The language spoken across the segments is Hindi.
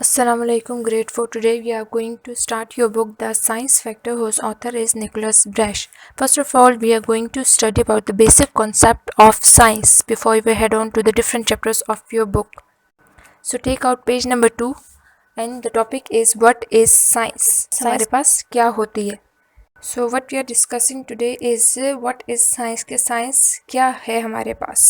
Assalamualaikum, grade 4. Today we are going to start your book The Science Factor, whose author is Nicholas Brash. First of all, we are going to study about the basic concept of science before we head on to the different chapters of your book. So take out page number 2 and the topic is what is science. हमारे पास क्या होती है? So what we are discussing today is what is science के science क्या है हमारे पास.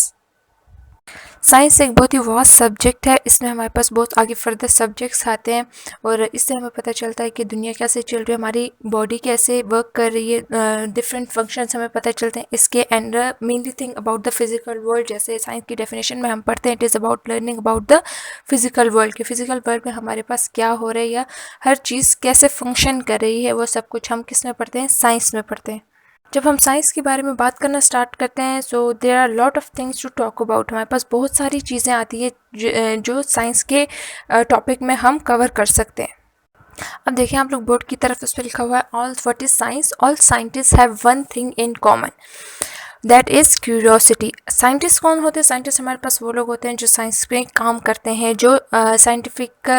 साइंस एक बहुत ही वास्ट सब्जेक्ट है. इसमें हमारे पास बहुत आगे फर्दर सब्जेक्ट्स आते हैं और इससे हमें पता चलता है कि दुनिया कैसे चल रही है, हमारी बॉडी कैसे वर्क कर रही है, डिफरेंट फंक्शंस हमें पता चलते हैं इसके. And mainly thing about the physical world, जैसे साइंस की डेफिनेशन में हम पढ़ते हैं, it is about learning about the physical world. कि फिजिकल वर्ल्ड में हमारे पास क्या हो रहा है या हर चीज़ कैसे फंक्शन कर रही है, वो सब कुछ हम किस में पढ़ते हैं? साइंस में पढ़ते हैं. जब हम साइंस के बारे में बात करना स्टार्ट करते हैं so there are lot of things to talk about. हमारे पास बहुत सारी चीज़ें आती है जो साइंस के टॉपिक में हम कवर कर सकते हैं. अब देखिए आप लोग बोर्ड की तरफ, उस पर लिखा हुआ है all what is science. All scientist have one thing in common, that is curiosity. Scientist कौन होते हैं? साइंटिस्ट हमारे पास वो लोग होते हैं जो साइंस पे काम करते हैं, जो साइंटिफिक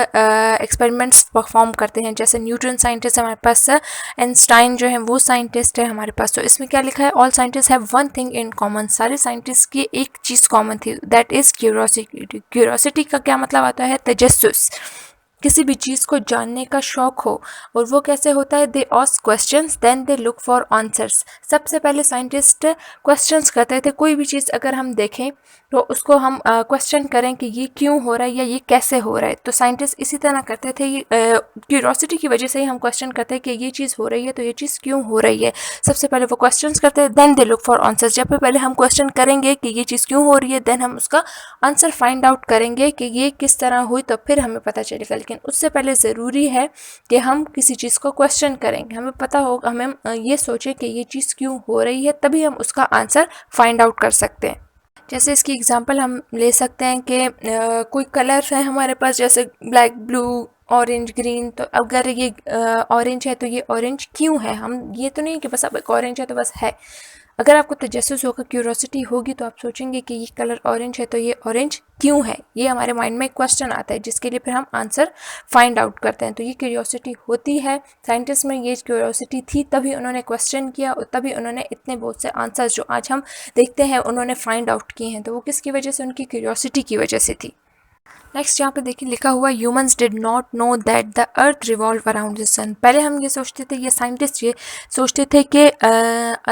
एक्सपेरिमेंट्स परफॉर्म करते हैं. जैसे न्यूटन साइंटिस्ट हमारे पास, आइंस्टाइन जो है वो साइंटिस्ट है हमारे पास. तो इसमें क्या लिखा है? All scientist have one thing in common. सारे साइंटिस्ट की एक चीज़ कॉमन थी, दैट इज़ क्यूरियोसिटी. क्यूरियोसिटी का क्या मतलब आता है? तजस्सुस, किसी भी चीज़ को जानने का शौक हो. और वो कैसे होता है? They ask questions then they look for answers. सबसे पहले साइंटिस्ट क्वेश्चंस करते थे. कोई भी चीज़ अगर हम देखें तो उसको हम क्वेश्चन करें कि ये क्यों हो रहा है या ये कैसे हो रहा है. तो साइंटिस्ट इसी तरह करते थे. क्यूरियोसिटी की वजह से ही हम क्वेश्चन करते हैं कि ये चीज़ हो रही है तो ये चीज़ क्यों हो रही है. सबसे पहले वो क्वेश्चंस करते हैं, then they look for answers. जब पहले हम क्वेश्चन करेंगे कि ये चीज़ क्यों हो रही है, देन हम उसका आंसर फाइंड आउट करेंगे कि ये किस तरह हुई, तो फिर हमें पता चलेगा. लेकिन उससे पहले ज़रूरी है कि हम किसी चीज़ को क्वेश्चन करेंगे, हमें पता होगा, हमें ये सोचें कि ये चीज़ क्यों हो रही है, तभी हम उसका आंसर फाइंड आउट कर सकते हैं. जैसे इसकी एग्जांपल हम ले सकते हैं कि कोई कलर है हमारे पास, जैसे ब्लैक, ब्लू, ऑरेंज, ग्रीन. तो अगर ये ऑरेंज है तो ये ऑरेंज क्यों है? हम ये तो नहीं कि बस अब एक ऑरेंज है तो बस है. अगर आपको तजस्सुस होगा, क्यूरोसिटी होगी, तो आप सोचेंगे कि ये कलर ऑरेंज है तो ये ऑरेंज क्यों है. ये हमारे माइंड में एक क्वेश्चन आता है जिसके लिए फिर हम आंसर फाइंड आउट करते हैं. तो ये क्यूरियोसिटी होती है. साइंटिस्ट में ये क्यूरियोसिटी थी, तभी उन्होंने क्वेश्चन किया और तभी उन्होंने इतने बहुत से आंसर्स जो आज हम देखते हैं उन्होंने फाइंड आउट किए हैं. तो वो किसकी वजह से? उनकी क्यूरियोसिटी की वजह से थी. नेक्स्ट यहाँ पे देखिए लिखा हुआ, humans did not know that the earth revolve around the sun. पहले हम ये सोचते थे, ये साइंटिस्ट ये सोचते थे कि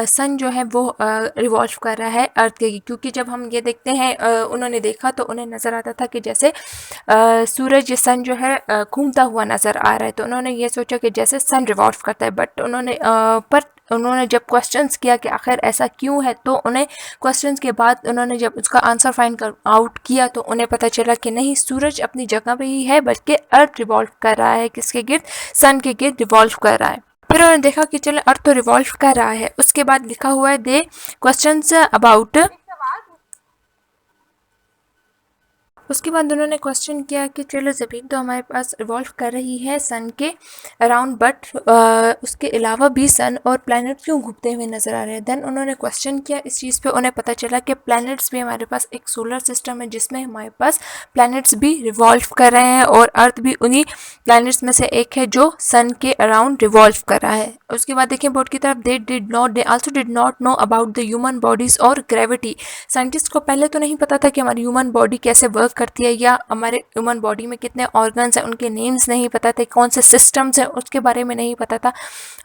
सन जो है वो रिवॉल्व कर रहा है अर्थ के, क्योंकि जब हम ये देखते हैं उन्होंने देखा तो उन्हें नज़र आता था कि जैसे सूरज, ये सन जो है घूमता हुआ नज़र आ रहा है. तो उन्होंने ये सोचा कि जैसे सन रिवॉल्व करता है. बट उन्होंने जब क्वेश्चंस किया कि आखिर ऐसा क्यों है, तो उन्हें क्वेश्चंस के बाद उन्होंने जब उसका आंसर फाइंड आउट किया तो उन्हें पता चला कि नहीं, सूरज अपनी जगह पे ही है, बल्कि अर्थ रिवॉल्व कर रहा है. किसके गिर्द? सन के गिर्द रिवॉल्व कर रहा है. फिर उन्होंने देखा कि चलो अर्थ तो रिवॉल्व कर रहा है. उसके बाद लिखा हुआ है, दे क्वेश्चंस अबाउट. उसके बाद उन्होंने क्वेश्चन किया कि चलो ज़मीन तो हमारे पास रिवॉल्व कर रही है सन के अराउंड, बट उसके अलावा भी सन और प्लैनेट क्यों घूमते हुए नज़र आ रहे हैं. देन उन्होंने क्वेश्चन किया इस चीज़ पे. उन्हें पता चला कि प्लैनेट्स भी, हमारे पास एक सोलर सिस्टम है जिसमें हमारे पास प्लैनेट्स भी रिवॉल्व कर रहे हैं और अर्थ भी उन्हीं प्लैनेट्स में से एक है जो सन के अराउंड रिवॉल्व कर रहा है. उसके बाद देखिए बोर्ड की तरफ, they also did not know about the human bodies और ग्रेविटी. साइंटिस्ट को पहले तो नहीं पता था कि हमारी ह्यूमन बॉडी कैसे वर्क करती है या हमारे ह्यूमन बॉडी में कितने ऑर्गन्स हैं, उनके नेम्स नहीं पता थे, कौन से सिस्टम्स हैं उसके बारे में नहीं पता था.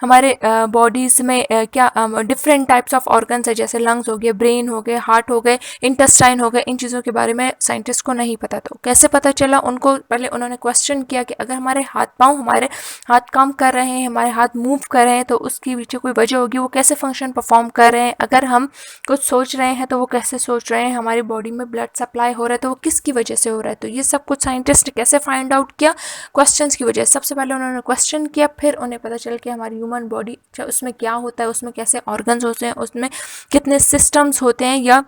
हमारे बॉडीज़ में क्या डिफरेंट टाइप्स ऑफ ऑर्गन्स है, जैसे लंग्स हो गए, ब्रेन हो गए, हार्ट हो गए, इंटेस्टाइन हो गए. इन चीज़ों के बारे में साइंटिस्ट को नहीं पता. तो कैसे पता चला उनको? पहले उन्होंने क्वेश्चन किया कि अगर हमारे हाथ काम कर रहे हैं, हमारे हाथ मूव कर रहे हैं, तो उसके पीछे कोई वजह होगी. वो कैसे फंक्शन परफॉर्म कर रहे हैं? अगर हम कुछ सोच रहे हैं तो वो कैसे सोच रहे हैं? हमारी बॉडी में ब्लड सप्लाई हो रहा है तो वो किसकी वजह से हो रहा है? तो ये सब कुछ साइंटिस्ट ने कैसे फाइंड आउट किया? क्वेश्चंस की वजह से. सबसे पहले उन्होंने क्वेश्चन किया, फिर उन्हें पता चला कि हमारी ह्यूमन बॉडी उसमें क्या होता है, उसमें कैसे ऑर्गन्स होते हैं, उसमें कितने सिस्टम्स होते हैं, या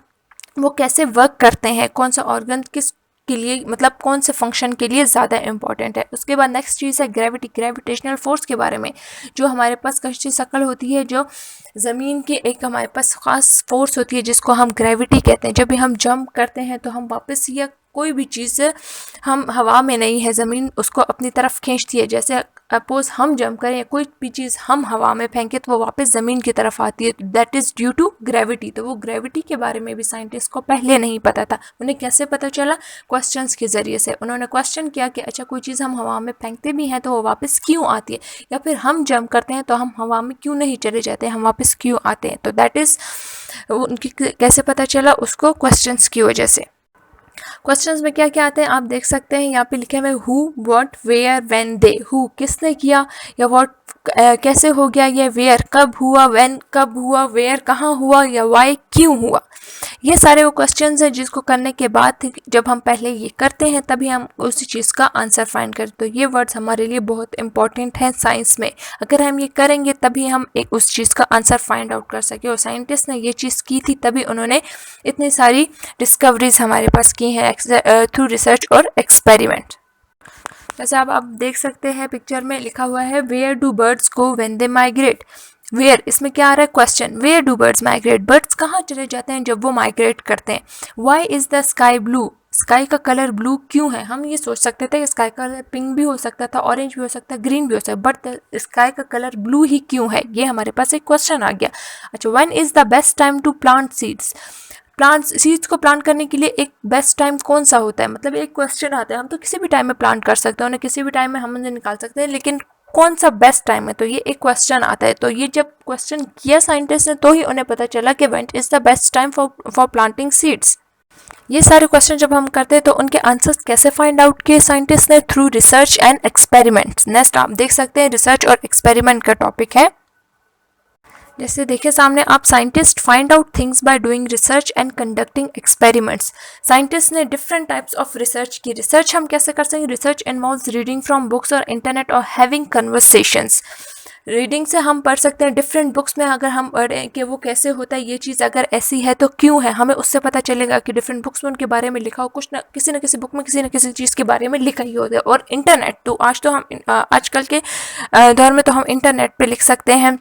वो कैसे वर्क करते हैं, कौन सा ऑर्गन किस के लिए, मतलब कौन से फंक्शन के लिए ज़्यादा इंपॉर्टेंट है. उसके बाद नेक्स्ट चीज़ है ग्रेविटी. ग्रेविटेशनल फोर्स के बारे में, जो हमारे पास कश्ती शक्ल होती है, जो ज़मीन की एक हमारे पास ख़ास फोर्स होती है जिसको हम ग्रेविटी कहते हैं. जब भी हम जंप करते हैं तो हम वापस या कोई भी चीज़ हम हवा में नहीं है, ज़मीन उसको अपनी तरफ खींचती है। जैसे अपोज हम जंप करें, कोई भी चीज़ हम हवा में फेंकें तो वो वापस ज़मीन की तरफ आती है, that is due to gravity. तो वो ग्रेविटी के बारे में भी साइंटिस्ट को पहले नहीं पता था। उन्हें कैसे पता चला? क्वेश्चंस के ज़रिए से। उन्होंने क्वेश्चन किया कि अच्छा कोई चीज़ हम हवा में फेंकते भी हैं तो वो वापस क्यों आती है, या फिर हम जंप करते हैं तो हम हवा में क्यों नहीं चले जाते हैं, हम वापस क्यों आते हैं। तो दैट इज़ उनकी कैसे पता चला? उसको क्वेश्चंस की वजह से। क्वेश्चंस में क्या क्या आते हैं आप देख सकते हैं, यहाँ पे लिखे हुए who, what, where, when, they. Who किसने किया, या व्हाट कैसे हो गया, या वेयर कब हुआ, व्हेन कब हुआ, वेयर कहाँ हुआ, या वाई क्यों हुआ। ये सारे वो क्वेश्चंस हैं जिसको करने के बाद जब हम पहले ये करते हैं तभी हम उस चीज़ का आंसर फाइंड करते। तो ये वर्ड्स हमारे लिए बहुत इंपॉर्टेंट हैं साइंस में। अगर हम ये करेंगे तभी हम एक उस चीज़ का आंसर फाइंड आउट कर सके। और साइंटिस्ट ने ये चीज़ की थी तभी उन्होंने इतनी सारी डिस्कवरीज हमारे पास की हैं थ्रू रिसर्च और एक्सपेरिमेंट। जैसे आप देख सकते हैं पिक्चर में लिखा हुआ है where do birds go when they migrate. Where, इसमें क्या आ रहा है question, where do birds migrate, birds कहाँ चले जाते हैं जब वो माइग्रेट करते हैं। Why is the sky blue, sky का कलर ब्लू क्यों है। हम ये सोच सकते थे कि स्काई का कलर पिंक भी हो सकता था, ऑरेंज भी हो सकता है, ग्रीन भी हो सकता है, बट स्काई का कलर ब्लू ही क्यों है, ये हमारे पास एक क्वेश्चन आ गया। अच्छा, when is the best time to plant seeds, plant seeds को प्लांट करने के लिए एक बेस्ट टाइम कौन सा होता है। मतलब एक क्वेश्चन आता है, हम तो किसी भी टाइम में प्लांट कर सकते हैं, उन्हें किसी भी टाइम में हम उन्हें निकाल सकते हैं, लेकिन कौन सा बेस्ट टाइम है, तो ये एक क्वेश्चन आता है। तो ये जब क्वेश्चन किया साइंटिस्ट ने तो ही उन्हें पता चला कि when is the best time for planting seeds. ये सारे क्वेश्चन जब हम करते हैं तो उनके आंसर्स कैसे फाइंड आउट किए साइंटिस्ट ने? Through research and experiments. Next आप देख सकते हैं रिसर्च और एक्सपेरिमेंट का टॉपिक है। जैसे देखिए सामने आप, scientist find out things by doing research and conducting experiments. Scientist ने डिफरेंट टाइप्स ऑफ रिसर्च की। रिसर्च हम कैसे कर सकते हैं? Research involves reading from books और इंटरनेट और हैविंग कन्वर्सेशंस। रीडिंग से हम पढ़ सकते हैं डिफरेंट बुक्स में, अगर हम पढ़ें कि वो कैसे होता है, ये चीज़ अगर ऐसी है तो क्यों है, हमें उससे पता चलेगा कि डिफरेंट बुक्स में उनके बारे में लिखा हो, कुछ ना किसी बुक में किसी न किसी चीज़ के बारे में लिखा ही होता है। और इंटरनेट तो आज तो हम आजकल के दौर में तो हम इंटरनेट पे लिख सकते हैं,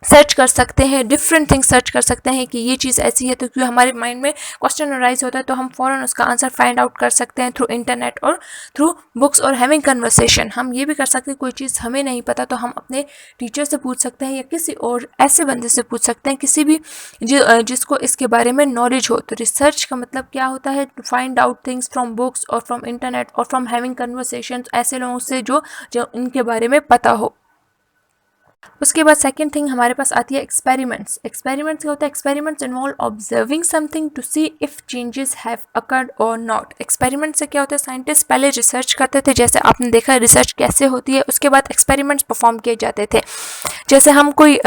सर्च कर सकते हैं, डिफरेंट थिंग्स सर्च कर सकते हैं कि ये चीज़ ऐसी है, तो क्योंकि हमारे माइंड में क्वेश्चन अराइज होता है तो हम फ़ौरन उसका आंसर फाइंड आउट कर सकते हैं थ्रू इंटरनेट और थ्रू बुक्स और हैविंग कन्वर्सेशन। हम ये भी कर सकते हैं, कोई चीज़ हमें नहीं पता तो हम अपने टीचर से पूछ सकते हैं या किसी और ऐसे बंदे से पूछ सकते हैं, किसी भी जिसको इसके बारे में नॉलेज हो। तो रिसर्च का मतलब क्या होता है? To find out things from books और फ्रॉम इंटरनेट और फ्रॉम हैविंग कन्वर्सेशन, ऐसे लोगों से जो इनके बारे में पता हो। उसके बाद सेकंड थिंग हमारे पास आती है एक्सपेरिमेंट्स। एक्सपेरिमेंट्स क्या होता है? Experiments involve observing something to see if changes have occurred और नॉट। एक्सपेरिमेंट से क्या होता है? साइंटिस्ट पहले रिसर्च करते थे, जैसे आपने देखा रिसर्च कैसे होती है, उसके बाद एक्सपेरिमेंट्स परफॉर्म किए जाते थे। जैसे हम कोई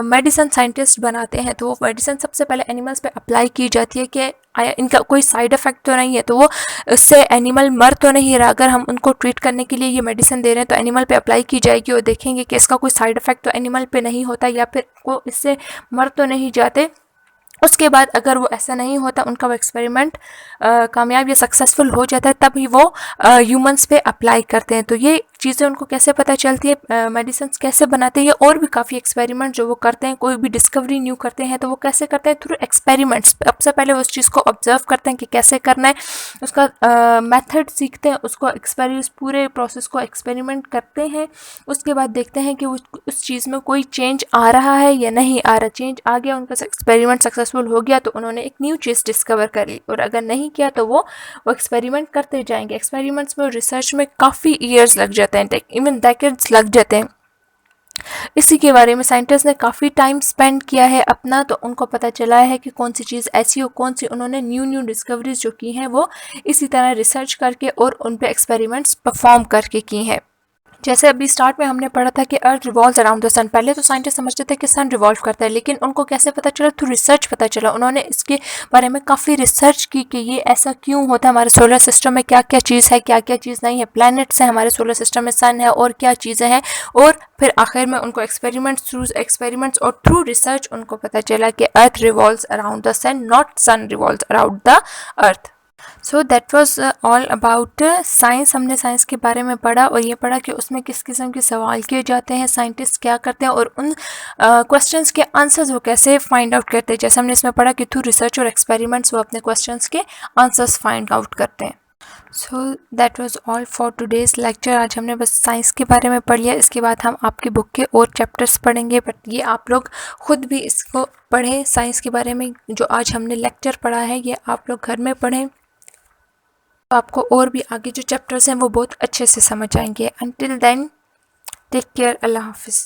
मेडिसिन साइंटिस्ट बनाते हैं तो वो मेडिसिन सबसे पहले एनिमल्स पे अप्लाई की जाती है कि इनका कोई साइड इफ़ेक्ट तो नहीं है, तो वो इससे एनिमल मर तो नहीं रहा। अगर हम उनको ट्रीट करने के लिए ये मेडिसिन दे रहे हैं तो एनिमल पे अप्लाई की जाएगी और देखेंगे कि इसका कोई साइड इफ़ेक्ट तो एनिमल पे नहीं होता या फिर वो इससे मर तो नहीं जाते। उसके बाद अगर वो ऐसा नहीं होता, उनका वो एक्सपेरिमेंट कामयाब या सक्सेसफुल हो जाता है, तभी वो ह्यूमंस पे अप्लाई करते हैं। तो ये चीज़ें उनको कैसे पता चलती है, मेडिसिन कैसे बनाते हैं, और भी काफ़ी एक्सपेरिमेंट जो वो करते हैं। कोई भी डिस्कवरी न्यू करते हैं तो वो कैसे करते हैं? Through experiments. सबसे पहले उस चीज़ को ऑब्जर्व करते हैं कि कैसे करना है, उसका मेथड सीखते हैं, उसको पूरे प्रोसेस को एक्सपेरिमेंट करते हैं। उसके बाद देखते हैं कि उस चीज़ में कोई चेंज आ रहा है या नहीं आ रहा। चेंज आ गया, उनका एक्सपेरिमेंट सक्सेसफुल हो गया तो उन्होंने एक न्यू चीज़ डिस्कवर कर ली, और अगर नहीं किया तो वो एक्सपेरिमेंट करते जाएंगे। एक्सपेरिमेंट्स में रिसर्च में काफ़ी ईयर्स लग जाते हैं, इवन डेकेड्स लग जाते हैं। इसी के बारे में साइंटिस्ट ने काफ़ी टाइम स्पेंड किया है अपना, तो उनको पता चला है कि कौन सी चीज़ ऐसी हो, कौन सी उन्होंने न्यू डिस्कवरीज जो की हैं वो इसी तरह रिसर्च करके और उन पे एक्सपेरिमेंट्स परफॉर्म करके की हैं। जैसे अभी स्टार्ट में हमने पढ़ा था कि earth revolves around the sun. पहले तो साइंटिस्ट समझते थे कि सन रिवॉल्व करता है, लेकिन उनको कैसे पता चला? थ्रू रिसर्च पता चला। उन्होंने इसके बारे में काफ़ी रिसर्च की कि ये ऐसा क्यों होता है, हमारे सोलर सिस्टम में क्या क्या चीज़ है, क्या क्या चीज़ नहीं है, प्लैनेट्स हैं हमारे सोलर सिस्टम में, सन है, और क्या चीज़ें हैं। और फिर आखिर में उनको एक्सपेरिमेंट्स और थ्रू रिसर्च उनको पता चला कि earth revolves around the sun, not sun revolves around the earth. So that was all about science. हमने साइंस के बारे में पढ़ा और ये पढ़ा कि उसमें किस किस्म के सवाल किए जाते हैं, साइंटिस्ट क्या करते हैं, और उन क्वेश्चंस के आंसर्स वो कैसे फाइंड आउट करते हैं। जैसे हमने इसमें पढ़ा कि थ्रू रिसर्च और एक्सपेरिमेंट्स वो अपने क्वेश्चंस के आंसर्स फाइंड आउट करते हैं। So that was all for today's lecture. आज हमने बस साइंस के बारे में पढ़ लिया। इसके बाद हम आपकी बुक के और चैप्टर्स पढ़ेंगे, बट ये आप लोग खुद भी इसको पढ़ें। साइंस के बारे में जो आज हमने लेक्चर पढ़ा है ये आप लोग घर में पढ़ें, तो आपको और भी आगे जो चैप्टर्स हैं वो बहुत अच्छे से समझ आएंगे। अंटिल देन टेक केयर, अल्लाह हाफिज़।